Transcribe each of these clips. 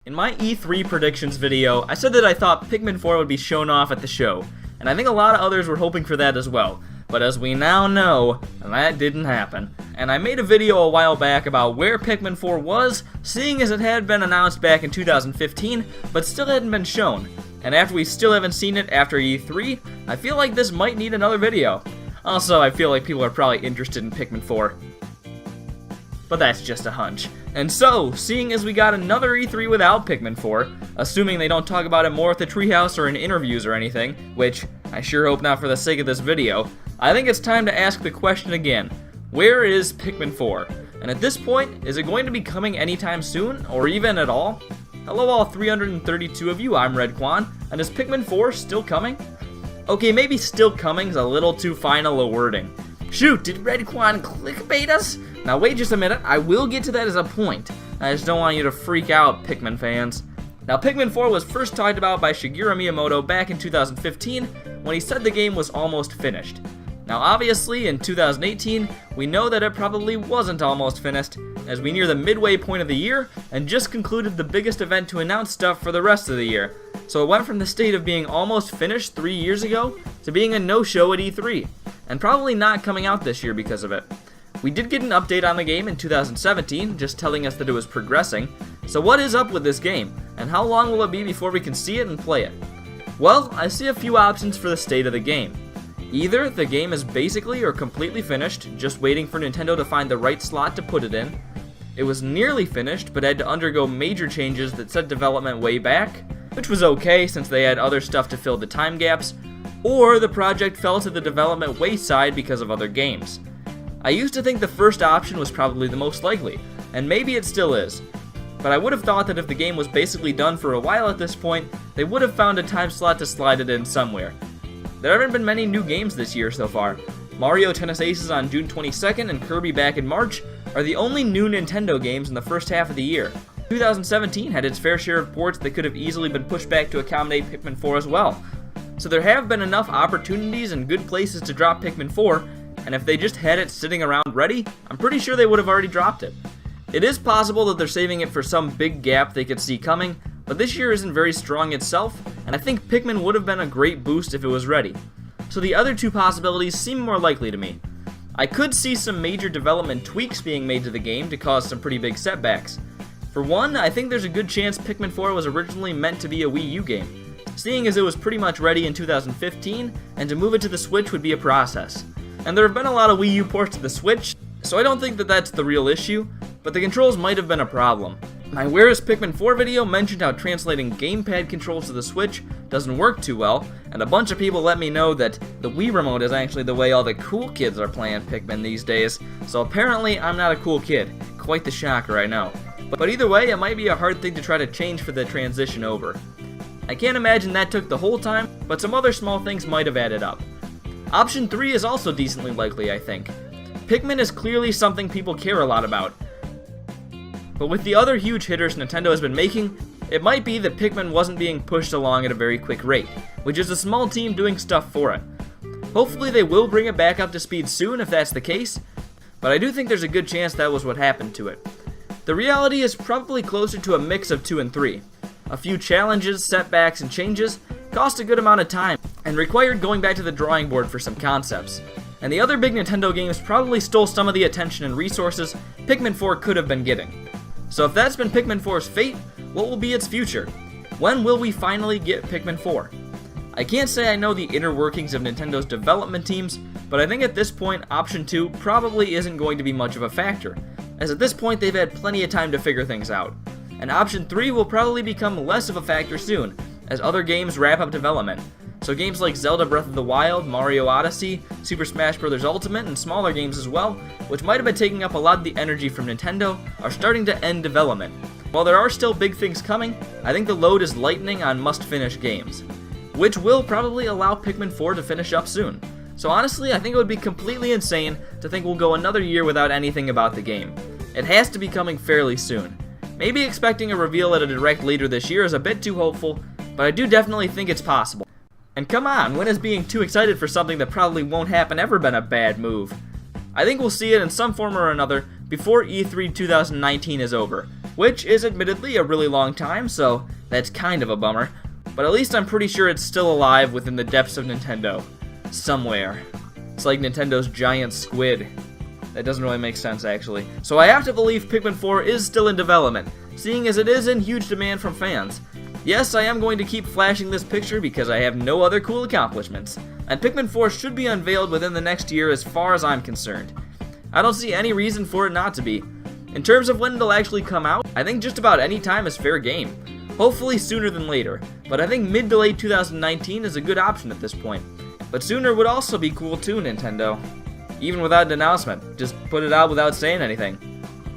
In my E3 predictions video, I said that I thought Pikmin 4 would be shown off at the show, and I think a lot of others were hoping for that as well, but as we now know, that didn't happen. And I made a video a while back about where Pikmin 4 was, seeing as it had been announced back in 2015, but still hadn't been shown. And after we still haven't seen it after E3, I feel like this might need another video. Also, I feel like people are probably interested in Pikmin 4. But that's just a hunch. And so, seeing as we got another E3 without Pikmin 4, assuming they don't talk about it more at the treehouse or in interviews or anything, which I sure hope not for the sake of this video, I think it's time to ask the question again. Where is Pikmin 4? And at this point, is it going to be coming anytime soon, or even at all? Hello all 332 of you, I'm Redkwan, and is Pikmin 4 still coming? Okay, maybe still coming is a little too final a wording. Shoot, did Redkwan clickbait us? Now wait just a minute, I will get to that as a point. I just don't want you to freak out, Pikmin fans. Now Pikmin 4 was first talked about by Shigeru Miyamoto back in 2015 when he said the game was almost finished. Now obviously, in 2018, we know that it probably wasn't almost finished, as we near the midway point of the year and just concluded the biggest event to announce stuff for the rest of the year. So it went from the state of being almost finished 3 years ago to being a no-show at E3, and probably not coming out this year because of it. We did get an update on the game in 2017, just telling us that it was progressing. So what is up with this game, and how long will it be before we can see it and play it? Well, I see a few options for the state of the game. Either the game is basically or completely finished, just waiting for Nintendo to find the right slot to put it in. It was nearly finished, but had to undergo major changes that set development way back, which was okay since they had other stuff to fill the time gaps. Or the project fell to the development wayside because of other games. I used to think the first option was probably the most likely, and maybe it still is. But I would have thought that if the game was basically done for a while at this point, they would have found a time slot to slide it in somewhere. There haven't been many new games this year so far. Mario Tennis Aces on June 22nd and Kirby back in March are the only new Nintendo games in the first half of the year. 2017 had its fair share of ports that could have easily been pushed back to accommodate Pikmin 4 as well. So there have been enough opportunities and good places to drop Pikmin 4, and if they just had it sitting around ready, I'm pretty sure they would have already dropped it. It is possible that they're saving it for some big gap they could see coming, but this year isn't very strong itself, and I think Pikmin would have been a great boost if it was ready. So the other two possibilities seem more likely to me. I could see some major development tweaks being made to the game to cause some pretty big setbacks. For one, I think there's a good chance Pikmin 4 was originally meant to be a Wii U game, seeing as it was pretty much ready in 2015, and to move it to the Switch would be a process. And there have been a lot of Wii U ports to the Switch, so I don't think that that's the real issue, but the controls might have been a problem. My Where is Pikmin 4 video mentioned how translating gamepad controls to the Switch doesn't work too well, and a bunch of people let me know that the Wii remote is actually the way all the cool kids are playing Pikmin these days, so apparently I'm not a cool kid. Quite the shocker, I know. But either way, it might be a hard thing to try to change for the transition over. I can't imagine that took the whole time, but some other small things might have added up. Option 3 is also decently likely, I think. Pikmin is clearly something people care a lot about. But with the other huge hitters Nintendo has been making, it might be that Pikmin wasn't being pushed along at a very quick rate, which is a small team doing stuff for it. Hopefully they will bring it back up to speed soon if that's the case, but I do think there's a good chance that was what happened to it. The reality is probably closer to a mix of 2 and 3. A few challenges, setbacks, and changes cost a good amount of time, and required going back to the drawing board for some concepts. And the other big Nintendo games probably stole some of the attention and resources Pikmin 4 could have been getting. So if that's been Pikmin 4's fate, what will be its future? When will we finally get Pikmin 4? I can't say I know the inner workings of Nintendo's development teams, but I think at this point option 2 probably isn't going to be much of a factor, as at this point they've had plenty of time to figure things out. And option 3 will probably become less of a factor soon, as other games wrap up development. So games like Zelda Breath of the Wild, Mario Odyssey, Super Smash Bros. Ultimate, and smaller games as well, which might have been taking up a lot of the energy from Nintendo, are starting to end development. While there are still big things coming, I think the load is lightening on must-finish games, which will probably allow Pikmin 4 to finish up soon. So honestly, I think it would be completely insane to think we'll go another year without anything about the game. It has to be coming fairly soon. Maybe expecting a reveal at a direct later this year is a bit too hopeful, but I do definitely think it's possible. And come on, when has being too excited for something that probably won't happen ever been a bad move? I think we'll see it in some form or another before E3 2019 is over, which is admittedly a really long time, so that's kind of a bummer. But at least I'm pretty sure it's still alive within the depths of Nintendo. Somewhere. It's like Nintendo's giant squid. That doesn't really make sense, actually. So I have to believe Pikmin 4 is still in development, seeing as it is in huge demand from fans. Yes, I am going to keep flashing this picture because I have no other cool accomplishments, and Pikmin 4 should be unveiled within the next year as far as I'm concerned. I don't see any reason for it not to be. In terms of when it'll actually come out, I think just about any time is fair game. Hopefully sooner than later, but I think mid to late 2019 is a good option at this point. But sooner would also be cool too, Nintendo. Even without an announcement, just put it out without saying anything.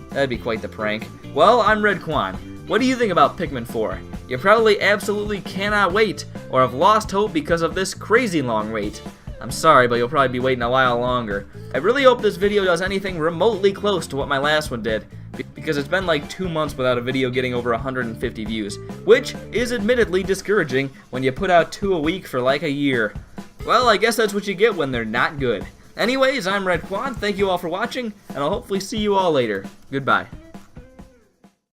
That'd be quite the prank. Well, I'm Redkwan. What do you think about Pikmin 4? You probably absolutely cannot wait, or have lost hope because of this crazy long wait. I'm sorry, but you'll probably be waiting a while longer. I really hope this video does anything remotely close to what my last one did, because it's been like 2 months without a video getting over 150 views, which is admittedly discouraging when you put out 2 a week for like a year. Well, I guess that's what you get when they're not good. Anyways, I'm Redkwan, thank you all for watching, and I'll hopefully see you all later. Goodbye.